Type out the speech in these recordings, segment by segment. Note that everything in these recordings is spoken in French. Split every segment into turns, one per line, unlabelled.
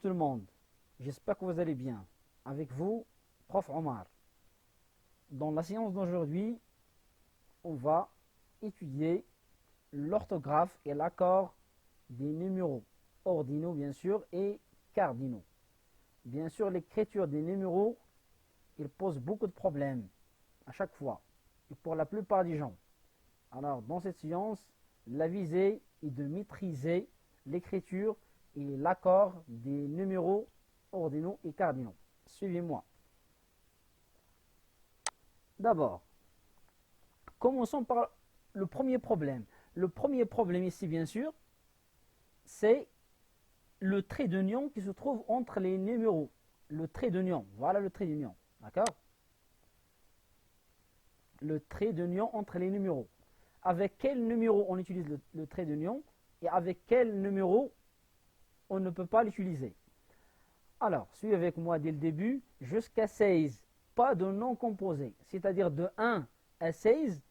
tout le monde. J'espère que vous allez bien. Avec vous, prof Omar. Dans la séance d'aujourd'hui, on va étudier l'orthographe et l'accord des numéros ordinaux, bien sûr, et cardinaux. Bien sûr, l'écriture des numéros, il pose beaucoup de problèmes à chaque fois, et pour la plupart des gens. Alors, dans cette séance, la visée est de maîtriser l'écriture et l'accord des numéros ordinaux et cardinaux. Suivez-moi. D'abord, commençons par le premier problème. Le premier problème ici, bien sûr, c'est le trait d'union qui se trouve entre les numéros. Le trait d'union, voilà le trait d'union, d'accord? Le trait d'union entre les numéros. Avec quel numéro on utilise le trait d'union et avec quel numéro on ne peut pas l'utiliser. Alors, suivez avec moi dès le début, jusqu'à 16, pas de nom composé, c'est-à-dire de 1 à 16,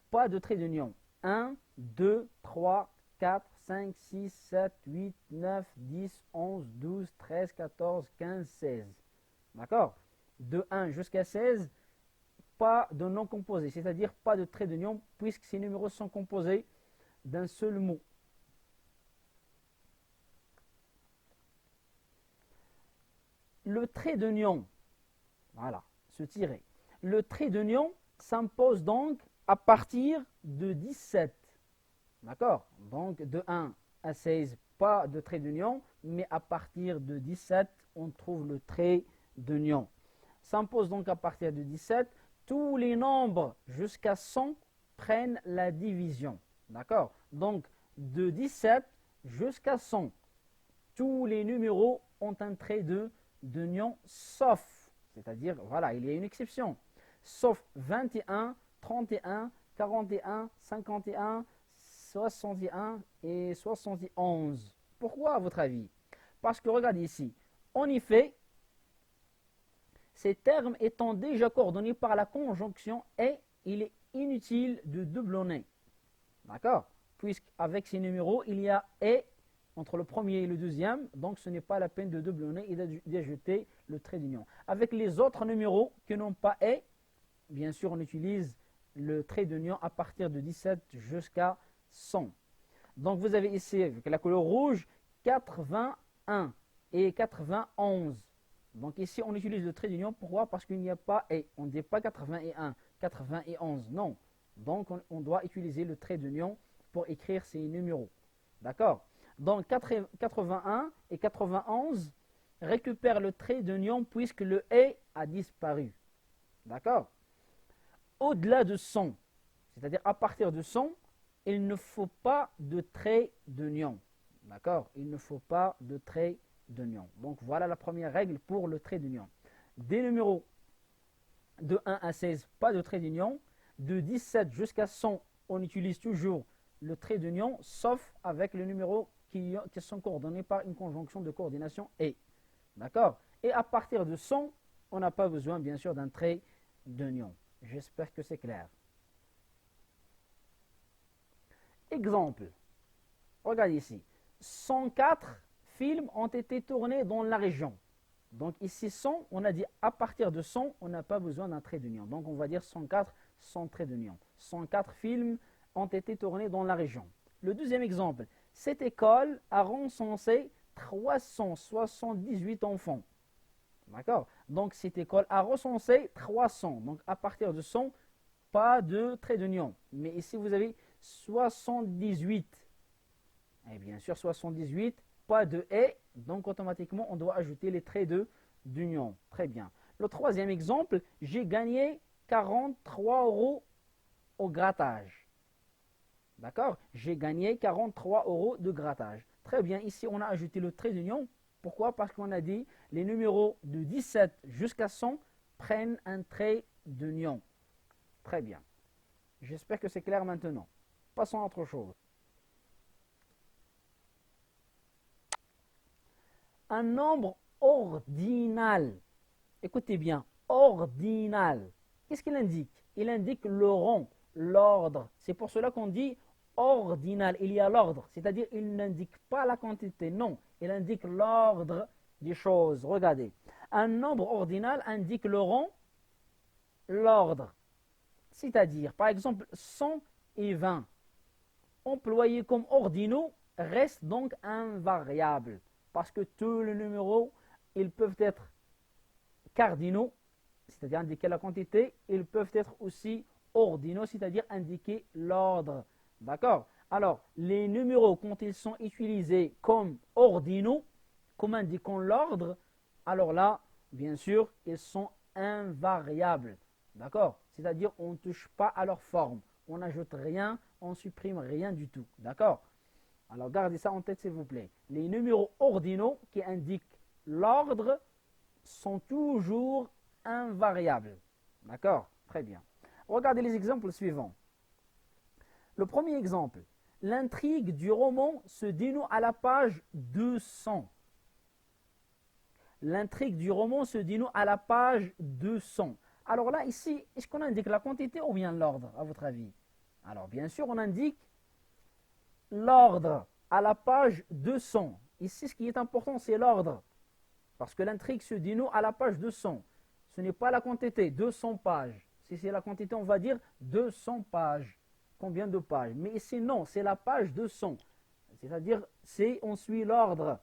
pas de trait d'union. 1, 2, 3, 4, 5, 6, 7, 8, 9, 10, 11, 12, 13, 14, 15, 16. D'accord? De 1 jusqu'à 16, pas de nom composé, c'est-à-dire pas de trait d'union, puisque ces numéros sont composés d'un seul mot. Le trait d'union, voilà, ce tiret. Le trait d'union s'impose donc à partir de 17. D'accord? Donc de 1 à 16, pas de trait d'union, mais à partir de 17, on trouve le trait d'union. S'impose donc à partir de 17. Tous les nombres jusqu'à 100 prennent la division. D'accord? Donc de 17 jusqu'à 100, tous les numéros ont un trait d'union, sauf, c'est-à-dire, voilà, il y a une exception, sauf 21, 31, 41, 51, 61 et 71. Pourquoi, à votre avis? Parce que, regardez ici, en effet, ces termes étant déjà coordonnés par la conjonction et, il est inutile de doublonner. D'accord? Puisqu'avec ces numéros, il y a et entre le premier et le deuxième, donc ce n'est pas la peine de doublonner et d'ajouter le trait d'union. Avec les autres numéros qui n'ont pas et, bien sûr, on utilise le trait d'union à partir de 17 jusqu'à 100. Donc vous avez ici, avec la couleur rouge, 81 et 91. Donc ici, on utilise le trait d'union. Pourquoi? Parce qu'il n'y a pas et. On ne dit pas 81, 91, non. Donc on doit utiliser le trait d'union pour écrire ces numéros. D'accord? Donc 81 et 91 récupèrent le trait d'union puisque le et a disparu. D'accord? Au-delà de 100, c'est-à-dire à partir de 100, il ne faut pas de trait d'union. D'accord? Il ne faut pas de trait d'union. Donc voilà la première règle pour le trait d'union. Des numéros de 1 à 16, pas de trait d'union. De 17 jusqu'à 100, on utilise toujours le trait d'union, sauf avec les numéros qui sont coordonnés par une conjonction de coordination et. D'accord? Et à partir de 100, on n'a pas besoin, bien sûr, d'un trait d'union. J'espère que c'est clair. Exemple. Regardez ici. 104 films ont été tournés dans la région. Donc ici 100, on a dit à partir de 100, on n'a pas besoin d'un trait d'union. Donc on va dire 104 sans trait d'union. 104 films ont été tournés dans la région. Le deuxième exemple. Cette école a recensé 378 enfants. D'accord? Donc cette école a recensé 300. Donc à partir de 100, pas de trait d'union. Mais ici vous avez 78. Et bien sûr 78, pas de et. Donc automatiquement on doit ajouter les traits d'union. Très bien. Le troisième exemple, j'ai gagné 43 € au grattage. D'accord? J'ai gagné 43 € de grattage. Très bien, ici on a ajouté le trait d'union. Pourquoi? Parce qu'on a dit les numéros de 17 jusqu'à 100 prennent un trait d'union. Très bien. J'espère que c'est clair maintenant. Passons à autre chose. Un nombre ordinal. Écoutez bien, ordinal. Qu'est-ce qu'il indique? Il indique le rang, l'ordre. C'est pour cela qu'on dit ordinal, il y a l'ordre, c'est-à-dire il n'indique pas la quantité, non, il indique l'ordre des choses. Regardez, un nombre ordinal indique le rang, l'ordre, c'est-à-dire par exemple 120, employés comme ordinaux, restent donc invariables, parce que tous les numéros, ils peuvent être cardinaux, c'est-à-dire indiquer la quantité, ils peuvent être aussi ordinaux, c'est-à-dire indiquer l'ordre. D'accord? Alors, les numéros, quand ils sont utilisés comme ordinaux, comme indiquant l'ordre, alors là, bien sûr, ils sont invariables. D'accord? C'est-à-dire, on ne touche pas à leur forme. On n'ajoute rien, on supprime rien du tout. D'accord? Alors, gardez ça en tête, s'il vous plaît. Les numéros ordinaux qui indiquent l'ordre sont toujours invariables. D'accord? Très bien. Regardez les exemples suivants. Le premier exemple. L'intrigue du roman se dénoue à la page 200. L'intrigue du roman se dénoue à la page 200. Alors là, ici, est-ce qu'on indique la quantité ou bien l'ordre, à votre avis? Alors, bien sûr, on indique l'ordre à la page 200. Ici, ce qui est important, c'est l'ordre. Parce que l'intrigue se dénoue à la page 200. Ce n'est pas la quantité, 200 pages. Si c'est la quantité, on va dire 200 pages. Combien de pages? Mais ici, non, c'est la page 200. C'est-à-dire, on suit l'ordre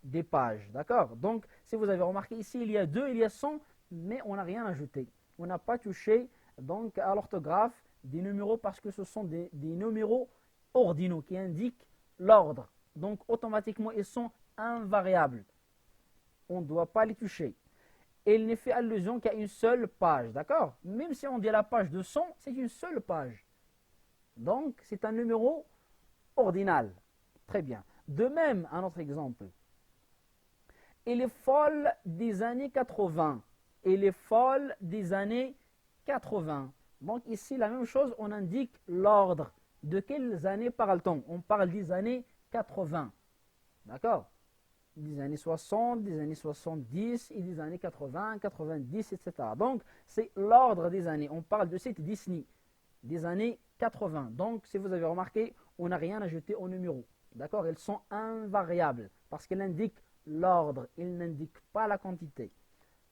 des pages. D'accord? Donc, si vous avez remarqué ici, il y a 2, il y a 100, mais on n'a rien ajouté. On n'a pas touché donc, à l'orthographe des numéros parce que ce sont des numéros ordinaux qui indiquent l'ordre. Donc, automatiquement, ils sont invariables. On ne doit pas les toucher. Et il n'est fait allusion qu'à une seule page. D'accord? Même si on dit la page de 100, c'est une seule page. Donc, c'est un numéro ordinal. Très bien. De même, un autre exemple. Elle est folle des années 80. Elle est folle des années 80. Donc, ici, la même chose, on indique l'ordre. De quelles années parle-t-on? On parle des années 80. D'accord? Des années 60, des années 70 et des années 80, 90, etc. Donc, c'est l'ordre des années. On parle de cette Disney, des années 80. Donc, si vous avez remarqué, on n'a rien ajouté au numéro. D'accord? Elles sont invariables parce qu'elles indiquent l'ordre. Ils n'indiquent pas la quantité.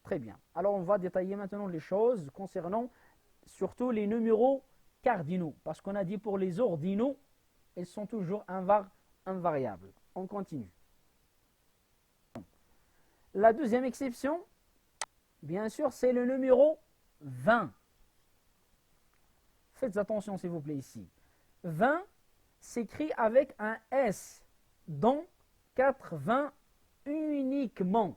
Très bien. Alors, on va détailler maintenant les choses concernant surtout les numéros cardinaux. Parce qu'on a dit pour les ordinaux, ils sont toujours invariables. On continue. La deuxième exception, bien sûr, c'est le numéro 20. Faites attention, s'il vous plaît, ici. 20 s'écrit avec un S, dont 80 uniquement.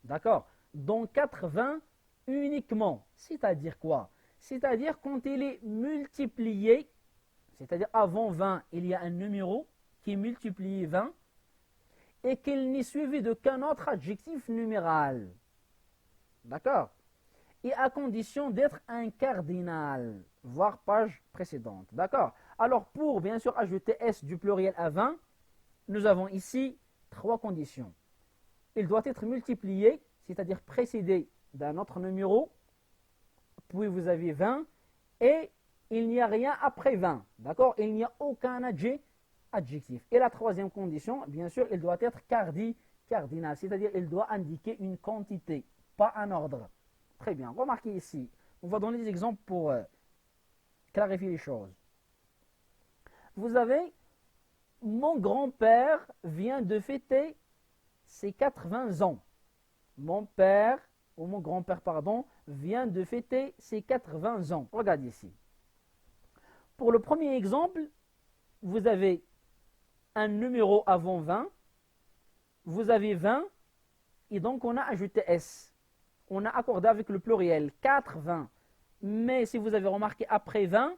D'accord? Dont 80 uniquement. C'est-à-dire quoi? C'est-à-dire quand il est multiplié, c'est-à-dire avant 20, il y a un numéro qui multiplie 20, et qu'il n'est suivi d'aucun autre adjectif numéral. D'accord? Et à condition d'être un cardinal, voire page précédente. D'accord? Alors, pour bien sûr ajouter S du pluriel à 20, nous avons ici 3 conditions. Il doit être multiplié, c'est-à-dire précédé d'un autre numéro, puis vous avez 20, et il n'y a rien après 20. D'accord? Il n'y a aucun adjectif. Et la troisième condition, bien sûr, il doit être cardinal, c'est-à-dire il doit indiquer une quantité, pas un ordre. Très bien, remarquez ici, on va donner des exemples pour clarifier les choses. Vous avez, mon grand-père vient de fêter ses 80 ans. Mon père, ou mon grand-père, pardon, vient de fêter ses 80 ans. Regardez ici. Pour le premier exemple, vous avez un numéro avant 20, vous avez 20, et donc on a ajouté S. On a accordé avec le pluriel 80. Mais si vous avez remarqué, après 20,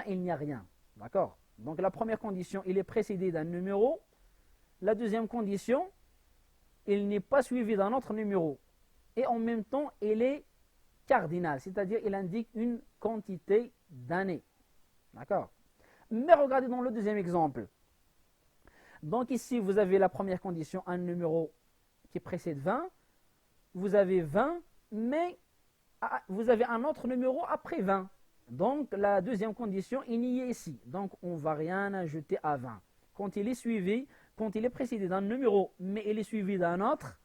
il n'y a rien. D'accord? Donc la première condition, il est précédé d'un numéro. La deuxième condition, il n'est pas suivi d'un autre numéro. Et en même temps, il est cardinal, c'est-à-dire il indique une quantité d'années. D'accord? Mais regardez dans le deuxième exemple. Donc ici, vous avez la première condition, un numéro qui précède 20. Vous avez 20, mais vous avez un autre numéro après 20. Donc, la deuxième condition, il y est ici. Donc, on ne va rien ajouter à 20. Quand il est suivi, quand il est précédé d'un numéro, mais il est suivi d'un autre,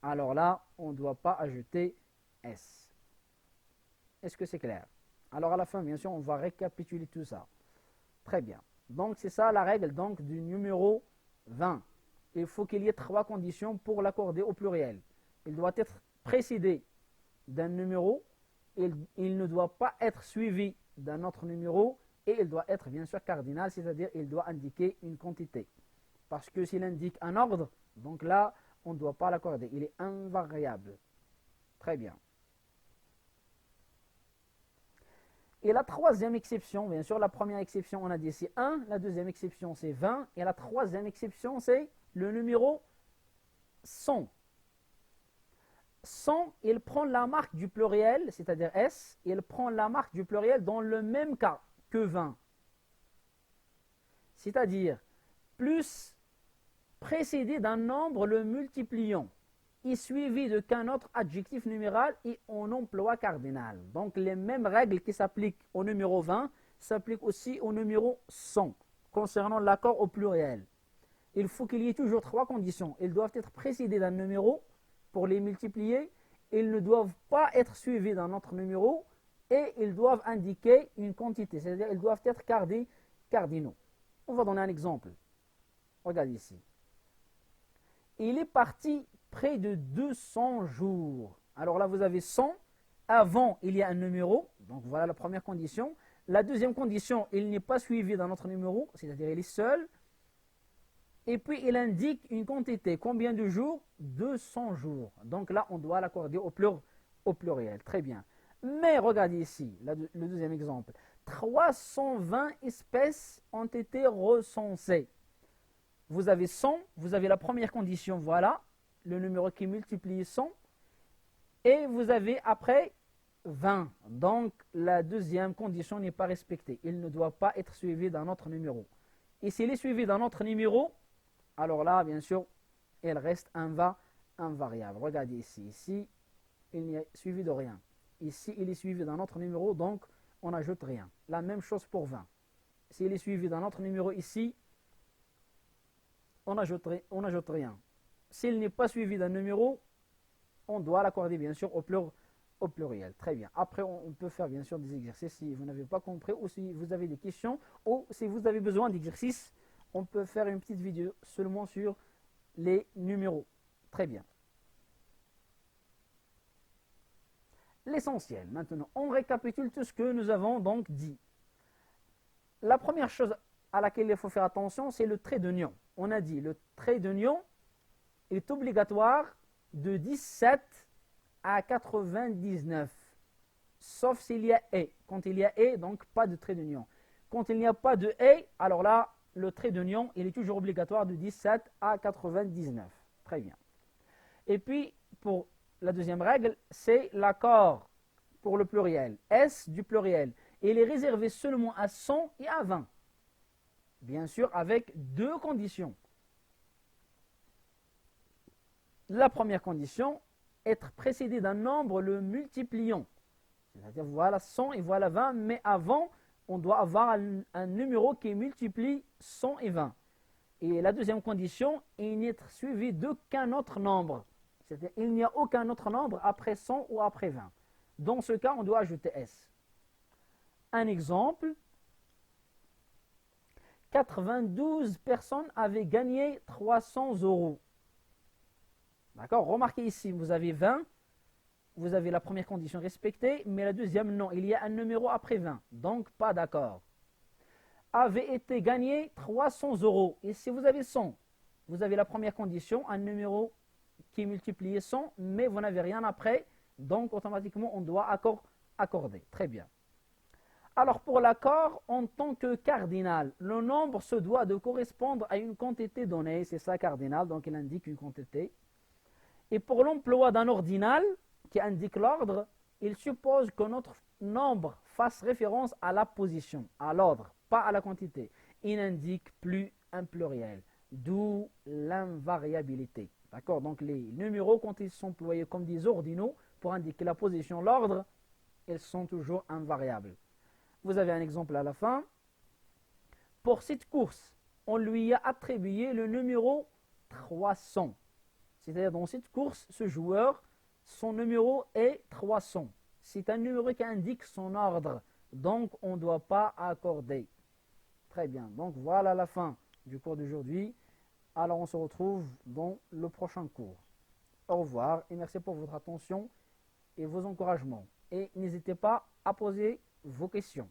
alors là, on ne doit pas ajouter S. Est-ce que c'est clair? Alors, à la fin, bien sûr, on va récapituler tout ça. Très bien. Donc, c'est ça la règle donc, du numéro 20. Il faut qu'il y ait 3 conditions pour l'accorder au pluriel. Il doit être précédé d'un numéro, il ne doit pas être suivi d'un autre numéro et il doit être bien sûr cardinal, c'est-à-dire il doit indiquer une quantité. Parce que s'il indique un ordre, donc là, on ne doit pas l'accorder. Il est invariable. Très bien. Et la troisième exception, bien sûr, la première exception, on a dit c'est 1, la deuxième exception c'est 20, et la troisième exception c'est le numéro 100. 100, il prend la marque du pluriel, c'est-à-dire S, il prend la marque du pluriel dans le même cas que 20. C'est-à-dire, plus précédé d'un nombre le multipliant, et suivi de qu'un autre adjectif numéral et en emploi cardinal. Donc, les mêmes règles qui s'appliquent au numéro 20 s'appliquent aussi au numéro 100, concernant l'accord au pluriel. Il faut qu'il y ait toujours 3 conditions. Ils doivent être précédés d'un numéro, pour les multiplier, ils ne doivent pas être suivis d'un autre numéro et ils doivent indiquer une quantité, c'est-à-dire ils doivent être cardinaux. On va donner un exemple. Regardez ici. Il est parti près de 200 jours. Alors là, vous avez 100. Avant, il y a un numéro. Donc voilà la première condition. La deuxième condition, il n'est pas suivi d'un autre numéro, c'est-à-dire il est seul. Et puis, il indique une quantité. Combien de jours? 200 jours. Donc là, on doit l'accorder au pluriel. Très bien. Mais regardez ici, le deuxième exemple. 320 espèces ont été recensées. Vous avez 100, vous avez la première condition, voilà, le numéro qui multiplie 100. Et vous avez après 20. Donc, la deuxième condition n'est pas respectée. Il ne doit pas être suivi d'un autre numéro. Et s'il est suivi d'un autre numéro, alors là, bien sûr, elle reste invariable. Regardez ici. Ici, il n'y est suivi de rien. Ici, il est suivi d'un autre numéro, donc on n'ajoute rien. La même chose pour 20. S'il est suivi d'un autre numéro ici, on n'ajoute rien. S'il n'est pas suivi d'un numéro, on doit l'accorder bien sûr au pluriel. Très bien. Après, on peut faire bien sûr des exercices si vous n'avez pas compris ou si vous avez des questions ou si vous avez besoin d'exercices. On peut faire une petite vidéo seulement sur les numéros. Très bien. L'essentiel. Maintenant, on récapitule tout ce que nous avons donc dit. La première chose à laquelle il faut faire attention, c'est le trait d'union. On a dit le trait d'union est obligatoire de 17 à 99. Sauf s'il y a et. Quand il y a et, donc pas de trait d'union. Quand il n'y a pas de et, alors là, le trait d'union, il est toujours obligatoire de 17 à 99. Très bien. Et puis, pour la deuxième règle, c'est l'accord pour le pluriel. S du pluriel. Il est réservé seulement à 100 et à 20. Bien sûr, avec 2 conditions. La première condition, être précédé d'un nombre le multipliant. C'est-à-dire, voilà 100 et voilà 20, mais avant, on doit avoir un numéro qui multiplie 100 et 20. Et la deuxième condition, il n'est suivi d'aucun autre nombre. C'est-à-dire, il n'y a aucun autre nombre après 100 ou après 20. Dans ce cas, on doit ajouter S. Un exemple, 92 personnes avaient gagné 300 euros. D'accord? Remarquez ici, vous avez 20, vous avez la première condition respectée, mais la deuxième, non. Il y a un numéro après 20, donc pas d'accord. Avait été gagné 300 euros. Et si vous avez 100, vous avez la première condition, un numéro qui est multiplié 100, mais vous n'avez rien après, donc automatiquement on doit accorder. Très bien. Alors pour l'accord, en tant que cardinal, le nombre se doit de correspondre à une quantité donnée, c'est ça cardinal, donc il indique une quantité. Et pour l'emploi d'un ordinal qui indique l'ordre, il suppose que notre nombre fasse référence à la position, à l'ordre, pas à la quantité. Il n'indique plus un pluriel, d'où l'invariabilité. D'accord? Donc les numéros, quand ils sont employés comme des ordinaux pour indiquer la position, l'ordre, ils sont toujours invariables. Vous avez un exemple à la fin. Pour cette course, on lui a attribué le numéro 300. C'est-à-dire dans cette course, ce joueur, son numéro est 300. C'est un numéro qui indique son ordre. Donc, on ne doit pas accorder. Très bien. Donc, voilà la fin du cours d'aujourd'hui. Alors, on se retrouve dans le prochain cours. Au revoir et merci pour votre attention et vos encouragements. Et n'hésitez pas à poser vos questions.